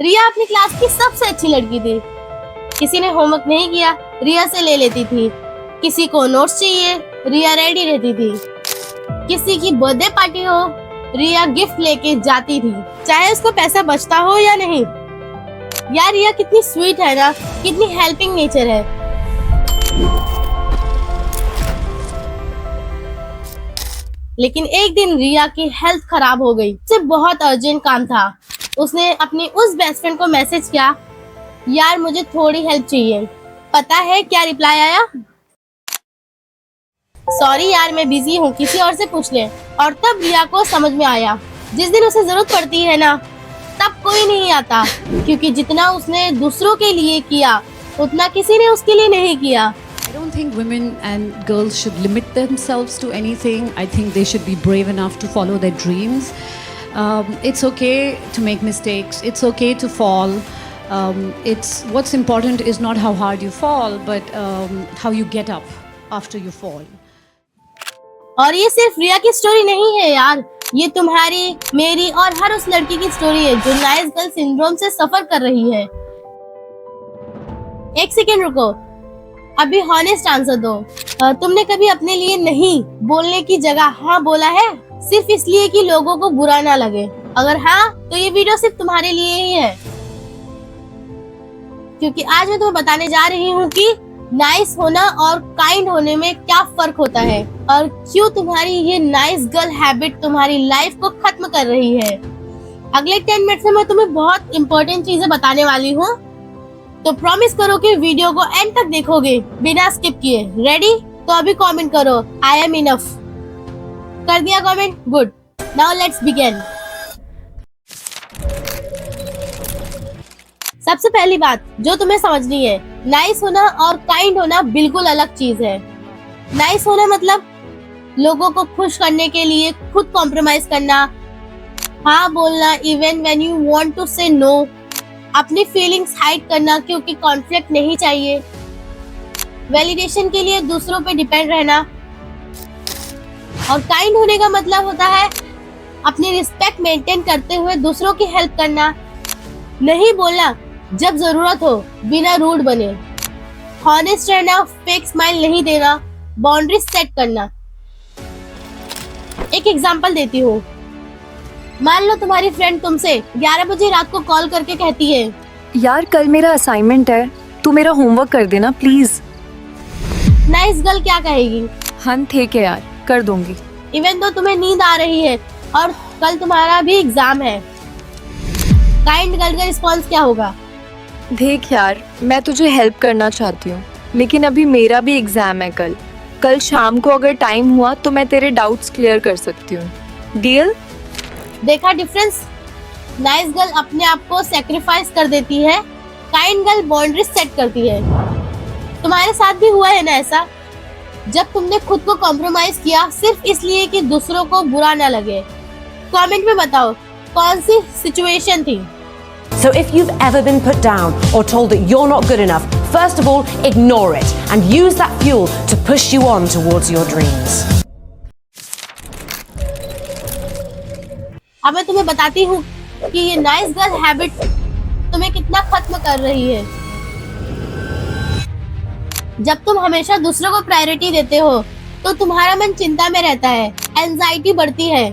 रिया अपनी क्लास की सबसे अच्छी लड़की थी। किसी ने होमवर्क नहीं किया, रिया से ले लेती थी। किसी को नोट्स चाहिए, रिया रेडी रहती थी। किसी की बर्थडे पार्टी हो, रिया गिफ्ट लेके जाती थी, चाहे उसको पैसा बचता हो या नहीं। यार रिया कितनी स्वीट है ना, कितनी हेल्पिंग नेचर है। लेकिन एक दिन रिया की हेल्थ खराब हो गई। उसे बहुत अर्जेंट काम था। उसने अपनी उस बेस्ट फ्रेंड को मैसेज किया, यार मुझे थोड़ी हेल्प चाहिए। पता है क्या रिप्लाई आया? सॉरी यार मैं बिजी हूँ, किसी और से पूछ ले। और तब रिया को समझ में आया, जिस दिन उसे जरूरत पड़ती है ना, तब कोई नहीं आता, क्योंकि जितना उसने दूसरों के लिए किया उतना किसी ने उसके लिए नहीं किया। I don't think women and girls should limit themselves to anything. I think they should be brave enough to follow their dreams. It's okay to make mistakes. It's okay to fall. It's what's important is not how hard you fall, but how you get up after you fall. और ये सिर्फ रिया की story नहीं है यार, ये तुम्हारी, मेरी और हर उस लड़की की स्टोरी है जो नाइस गर्ल सिंड्रोम से सफर कर रही है। एक सेकेंड रुको, अभी हॉनेस्ट आंसर दो। तुमने कभी अपने लिए नहीं बोलने की जगह हाँ बोला है, सिर्फ इसलिए कि लोगों को बुरा ना लगे? अगर हाँ, तो ये वीडियो सिर्फ तुम्हारे लिए ही है, क्योंकि आज मैं तुम्हें बताने जा रही हूँ कि नाइस होना और काइंड होने में क्या फर्क होता है, और क्यों तुम्हारी ये नाइस गर्ल हैबिट तुम्हारी लाइफ को खत्म कर रही है। अगले 10 मिनट में मैं तुम्हें बहुत इंपॉर्टेंट चीजें बताने वाली हूँ, तो प्रॉमिस करो कि वीडियो को एंड तक देखोगे बिना स्किप किए। रेडी? तो अभी कमेंट करो, आई एम इनफ। कर दिया comment? Good. Now let's begin. सबसे पहली बात जो तुम्हें समझनी है, नाइस होना और काइंड होना बिल्कुल अलग चीज है। नाइस होना मतलब लोगों को खुश करने के लिए खुद कॉम्प्रोमाइज करना, हाँ बोलना even when you want to say no, अपनी फीलिंग्स हाइड करना क्योंकि कॉन्फ्लिक्ट नहीं चाहिए, वैलिडेशन के लिए दूसरों पे डिपेंड रहना। और काइंड होने का मतलब होता है अपनी रिस्पेक्ट मेंटेन करते हुए दूसरों की हेल्प करना, नहीं बोलना जब जरूरत हो, बिना रूड बने, हॉनेस्ट रहना, फेक स्माइल नहीं देना, बाउंड्री सेट करना। एक एग्जांपल देती हूँ। मान लो तुम्हारी फ्रेंड तुमसे 11 बजे रात को कॉल करके कहती है, यार कल मेरा असाइनमेंट है, तू मेरा होमवर्क कर देना प्लीज। नाइस गर्ल क्या कहेगी? हाँ ठीक है यार, कर दूंगी। इवन तो तुम्हें नींद आ रही है और कल तुम्हारा भी एग्जाम है। काइंड गर्ल का रिस्पॉन्स क्या होगा? देख यार, मैं तुझे हेल्प करना चाहती हूँ, लेकिन अभी मेरा भी एग्जाम है कल शाम को अगर टाइम हुआ तो मैं तेरे डाउट्स क्लियर कर सकती हूँ। डील? देखा डिफरेंस? नाइस गर्ल अपने आप को सेक्रीफाइस कर देती है, काइंड गर्ल बाउंड्रीज सेट करती है। तुम्हारे साथ भी हुआ है ना ऐसा, जब तुमने खुद को कॉम्प्रोमाइज किया सिर्फ इसलिए कि दूसरों को बुरा ना लगे? कमेंट में बताओ कौन सी सिचुएशन थी। So if you've ever been put down or told that you're not good enough, first of all, ignore it and use that fuel to push you on towards your dreams. अब मैं तुम्हें बताती हूँ कि ये nice girl habit तुम्हें कितना खत्म कर रही है। जब तुम हमेशा दूसरों को प्रायोरिटी देते हो तो तुम्हारा मन चिंता में रहता है, एंजाइटी बढ़ती है,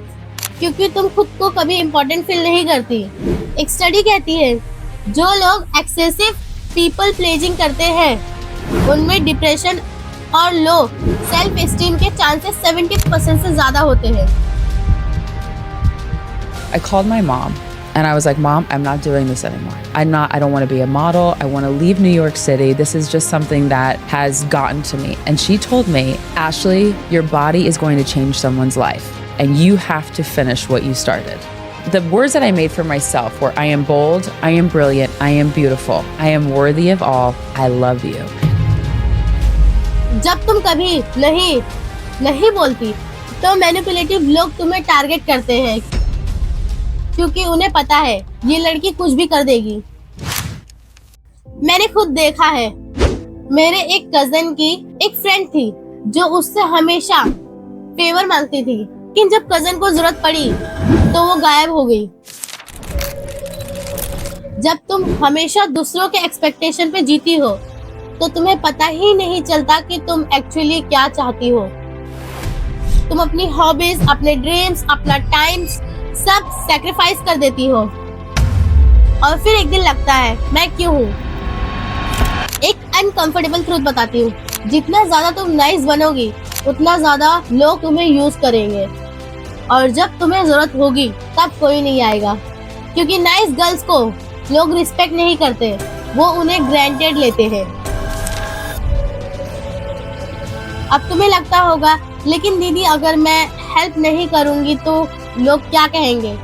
क्योंकि तुम खुद को कभी इम्पोर्टेंट फील नहीं करती। एक स्टडी कहती है जो लोग एक्सेसिव पीपल प्लेजिंग करते हैं उनमें डिप्रेशन और लो सेल्फ एस्टीम के चांसेस 70% से ज्यादा होते हैं। I called my mom and I was like, Mom, I'm not doing this anymore. I don't want to be a model. I want to leave New York City. This is just something that has gotten to me. And she told me, Ashley, your body is going to change someone's life and you have to finish what you started. The words that I made for myself were, I am bold, I am brilliant, I am beautiful, I am worthy of all, I love you. जब तुम कभी नहीं बोलती तो manipulative लोग तुम्हें target करते हैं, क्योंकि उन्हें पता है ये लड़की कुछ भी कर देगी। मैंने खुद देखा है, मेरे एक कजन की एक फ्रेंड थी जो उससे हमेशा फेवर मांगती थी, लेकिन जब कजन को जरूरत पड़ी तो वो गायब हो गई। जब तुम हमेशा दूसरों के एक्सपेक्टेशन पे जीती हो तो तुम्हें पता ही नहीं चलता कि तुम एक्चुअली क्या चाहती हो। तुम अपनी हॉबीज, अपने ड्रीम्स, अपना टाइम सब सैक्रिफाइस कर देती हो और फिर एक दिन लगता है मैं क्यों हूँ। एक अनकंफर्टेबल ट्रूथ बताती हूँ, जितना ज्यादा तुम नाइस बनोगी उतना ज्यादा लोग तुम्हें यूज करेंगे और जब तुम्हें जरूरत होगी तब कोई नहीं आएगा, क्योंकि नाइस गर्ल्स को लोग रिस्पेक्ट नहीं करते, वो उन्हें ग्रांटेड लेते हैं। अब तुम्हें लगता होगा लेकिन दीदी अगर मैं हेल्प नहीं करूंगी तो लोग क्या कहेंगे।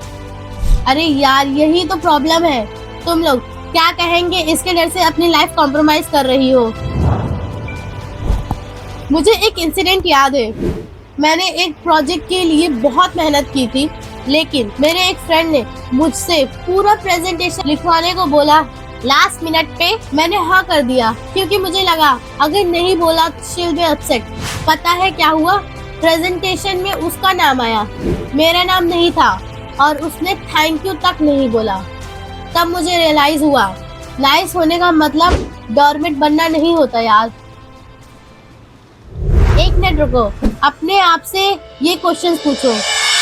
अरे यार यही तो प्रॉब्लम है, तुम लोग क्या कहेंगे इसके डर से अपनी लाइफ कॉम्प्रोमाइज कर रही हो। मुझे एक इंसिडेंट याद है, मैंने एक प्रोजेक्ट के लिए बहुत मेहनत की थी, लेकिन मेरे एक फ्रेंड ने मुझसे पूरा प्रेजेंटेशन लिखवाने को बोला। लास्ट मिनट पे मैंने हाँ कर दिया क्योंकि मुझे लगा अगर नहीं बोला तो शी विल बी अपसेट। पता है क्या हुआ, प्रेजेंटेशन में उसका नाम आया, मेरा नाम नहीं था और उसने थैंक यू तक नहीं बोला। तब मुझे रियलाइज हुआ नाइस होने का मतलब डॉर्मेट बनना नहीं होता यार। एक मिनट रुको, अपने आप से ये क्वेश्चन पूछो,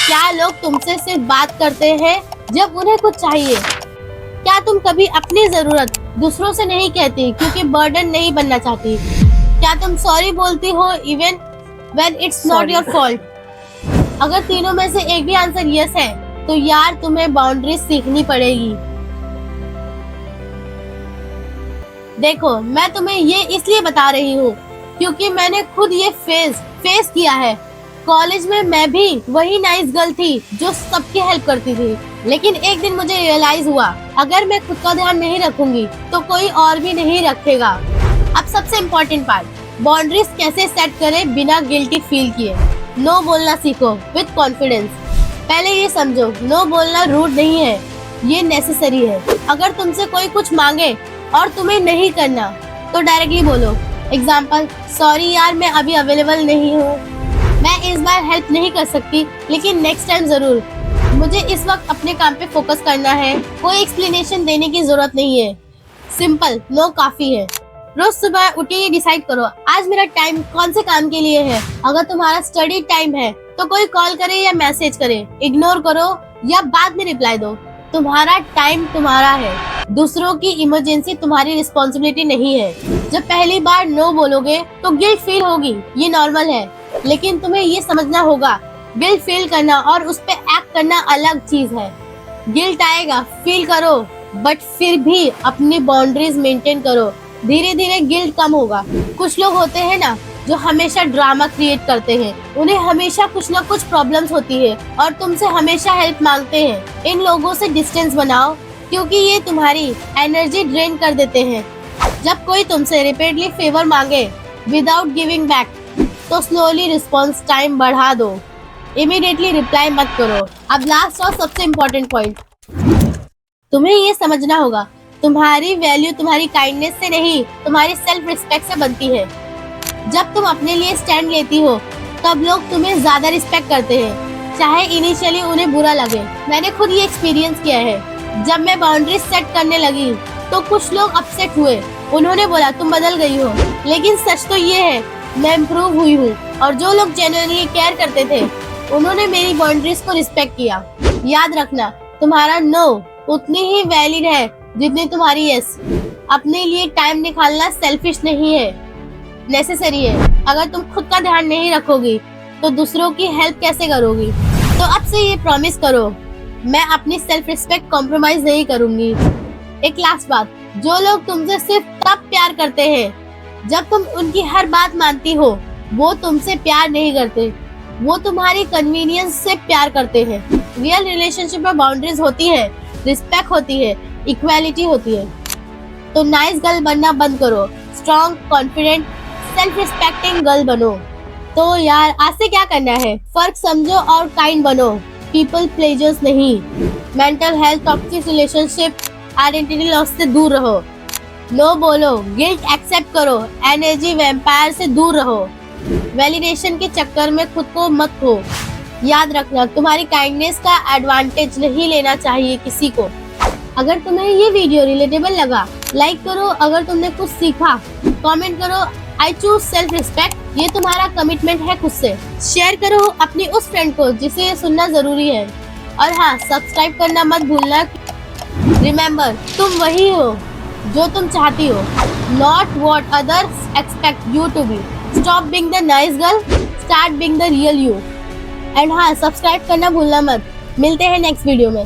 क्या लोग तुमसे सिर्फ बात करते हैं जब उन्हें कुछ चाहिए? क्या तुम कभी अपनी जरूरत दूसरों से नहीं कहती क्योंकि बर्डन नहीं बनना चाहती? क्या तुम सॉरी बोलती हो even when it's not your fault? अगर तीनों में से एक भी आंसर यस है तो यार तुम्हें बाउंड्रीज सीखनी पड़ेगी। देखो मैं तुम्हें ये इसलिए बता रही हूँ क्योंकि मैंने खुद ये फेस किया है। कॉलेज में मैं भी वही नाइस गर्ल थी जो सबकी हेल्प करती थी, लेकिन एक दिन मुझे रियलाइज हुआ अगर मैं खुद का ध्यान नहीं रखूंगी तो कोई और भी नहीं रखेगा। अब सबसे इम्पोर्टेंट पार्ट, बाउंड्रीज कैसे सेट करें बिना गिल्टी फील किए। नो बोलना सीखो विद कॉन्फिडेंस। पहले ये समझो, नो बोलना रूड नहीं है, ये नेसेसरी है। अगर तुमसे कोई कुछ मांगे और तुम्हें नहीं करना तो डायरेक्टली बोलो। एग्जाम्पल, सॉरी यार मैं अभी अवेलेबल नहीं हूँ, मैं इस बार हेल्प नहीं कर सकती लेकिन नेक्स्ट टाइम जरूर, मुझे इस वक्त अपने काम पे फोकस करना है। कोई एक्सप्लेनेशन देने की जरूरत नहीं है, सिंपल नो काफी है। रोज सुबह उठ के ये डिसाइड करो आज मेरा टाइम कौन से काम के लिए है। अगर तुम्हारा स्टडी टाइम है तो कोई कॉल करे या मैसेज करे इग्नोर करो या बाद में रिप्लाई दो। तुम्हारा टाइम तुम्हारा है, दूसरों की इमरजेंसी तुम्हारी रिस्पॉन्सिबिलिटी नहीं है। जब पहली बार नो बोलोगे तो गिल्ट फील होगी, ये नॉर्मल है, लेकिन तुम्हें ये समझना होगा गिल्ट फील करना और उस पे एक्ट करना अलग चीज है। गिल्ट आएगा, फील करो, बट फिर भी अपनी बाउंड्रीज मेंटेन करो। धीरे धीरे गिल्ट कम होगा। कुछ लोग होते हैं ना जो हमेशा ड्रामा क्रिएट करते हैं, उन्हें हमेशा कुछ ना कुछ प्रॉब्लम्स होती है और तुमसे हमेशा हेल्प मांगते हैं। इन लोगों से डिस्टेंस बनाओ क्योंकि ये तुम्हारी एनर्जी ड्रेन कर देते हैं। जब कोई तुमसे रिपीटली फेवर मांगे विदाउट गिविंग बैक तो स्लोली रिस्पॉन्स टाइम बढ़ा दो, इमीडिएटली रिप्लाई मत करो। अब लास्ट और सबसे इम्पोर्टेंट पॉइंट, तुम्हें ये समझना होगा तुम्हारी वैल्यू तुम्हारी काइंडनेस से नहीं, तुम्हारी सेल्फ रिस्पेक्ट से बनती है। जब तुम अपने लिए स्टैंड लेती हो तब लोग तुम्हें ज्यादा रिस्पेक्ट करते हैं, चाहे इनिशियली उन्हें बुरा लगे। मैंने खुद ये एक्सपीरियंस किया है। जब मैं बाउंड्रीज सेट करने लगी तो कुछ लोग अपसेट हुए, उन्होंने बोला तुम बदल गई हो, लेकिन सच तो ये है मैं इम्प्रूव हुई हूँ। और जो लोग जेन्युइनली केयर करते थे उन्होंने मेरी बाउंड्रीज को रिस्पेक्ट किया। याद रखना तुम्हारा नो उतनी ही वैलिड है जितनी तुम्हारी यस। अपने लिए टाइम निकालना सेल्फिश नहीं है, नेसेसरी है। अगर तुम खुद का ध्यान नहीं रखोगी तो दूसरों की हेल्प कैसे करोगी? तो अब से ये प्रॉमिस करो, मैं अपनी सेल्फ रिस्पेक्ट कॉम्प्रोमाइज नहीं करूंगी। एक लास्ट बात, जो लोग तुमसे सिर्फ तब प्यार करते हैं जब तुम उनकी हर बात मानती हो, वो तुमसे प्यार नहीं करते, वो तुम्हारी कन्वीनियंस से प्यार करते हैं। रियल रिलेशनशिप में बाउंड्रीज होती है, रिस्पेक्ट होती है, इक्वालिटी होती है। तो नाइस गर्ल बनना बंद करो, strong, confident, self respecting girl बनो। तो यार आज से क्या करना है, फर्क समझो और काइंड बनो, पीपल प्लेजर्स नहीं। Mental health, toxic relationship, identity loss से दूर रहो। नो बोलो, गिल्ट एक्सेप्ट करो, एनर्जी वैम्पायर से दूर रहो। वैलिडेशन के चक्कर में खुद को मत खो। याद रखना तुम्हारी काइंडनेस का एडवांटेज नहीं लेना चाहिए किसी को। अगर तुम्हें ये वीडियो रिलेटेबल लगा, लाइक करो। अगर तुमने कुछ सीखा, कमेंट करो। आई चूज सेल्फ रिस्पेक्ट, ये तुम्हारा कमिटमेंट है खुद से। शेयर करो अपनी उस फ्रेंड को जिसे ये सुनना जरूरी है। और हाँ, सब्सक्राइब करना मत भूलना। रिमेम्बर, तुम वही हो जो तुम चाहती हो, not what others expect you to be. Stop being the nice girl, start being the real you. And हाँ, सब्सक्राइब करना भूलना मत। मिलते हैं नेक्स्ट वीडियो में।